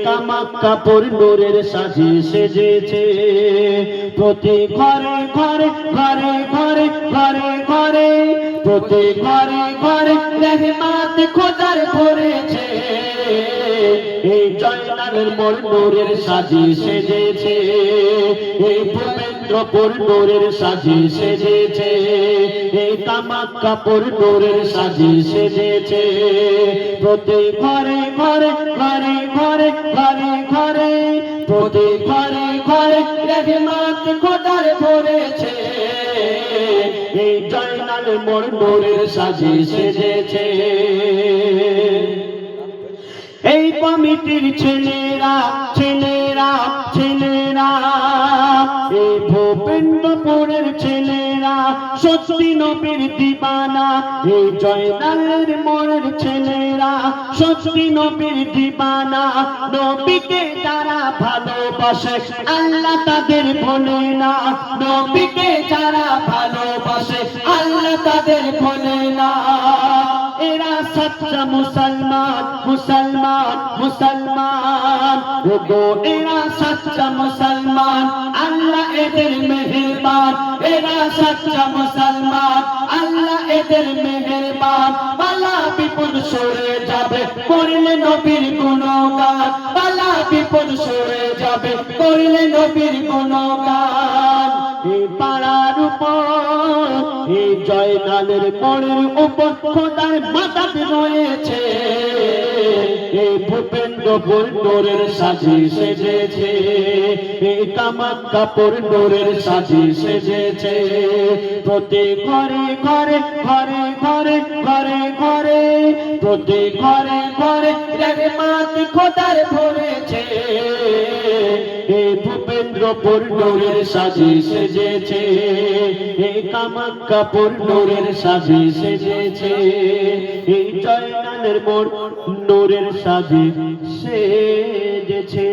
কামাক্কাপুর নূরের সাজে সেজেছে প্রতি ঘরে ঘরে ঘরে ঘরে ঘরে ঘরে প্রতি ঘরে ঘরে রহমত খোদার ভরেছে এই জয়নালের মোর নূরের সাজে সেজেছে এই ভূপেন্দ্রপুর নূরের সাজে সেজেছে এই কামাক্কাপুর নূরের সাজে সেজেছে প্রতি ঘরে ঘরে ঘরে ঘরে ঘরে ঘরে প্রতি ঘরে ঘরে রহমত খোদার ভরেছে এই জয়নালের মোর নূরের সাজে সেজেছে এই কমিটির ছেলেরা ছেলেরা ছেলেরা এই ভূপেন্দ্রপুরের ছেলেরা সত্যি নবীর দিবানা এই জয়নালের মোড়ের ছেলেরা সত্যি নবীর দিবানা নবীকে যারা ভালোবাসে আল্লাহ তাদের ভোলে না নবীকে যারা ভালোবাসে আল্লাহ তাদের ভোলে না এরা সচ্চা মুসলমান মুসলমান মুসলমান গো এরা সচ্চা মুসলমান আল্লাহ এদের মেহেরবান এরা সচ্চা মুসলমান আল্লাহ এদের মেহেরবান বালা বিপদ সরে যাবে করলে নবীর গুণগান বালা বিপদ সরে যাবে করলে নবীর গুণগান এই পাড়ার উপর এই জয়নালের মোড়ের উপর খোদার মাদাত রয়েছে এই ভূপেন্দ্রপুর নূরের সাজে সেজেছে এই কামাক্কাপুর নূরের সাজে সেজেছে প্রতি ঘরে ঘরে ঘরে ঘরে ঘরে ঘরে প্রতি ঘরে ঘরে রহমত খোদার ভরেছে এই ভূপেন্দ্রপুর নূরের সাজে সেজেছে এই কামাক্কাপুর নূরের সাজে সেজেছে এই জয়নালের মোড় নূরের সাজে সেজেছে।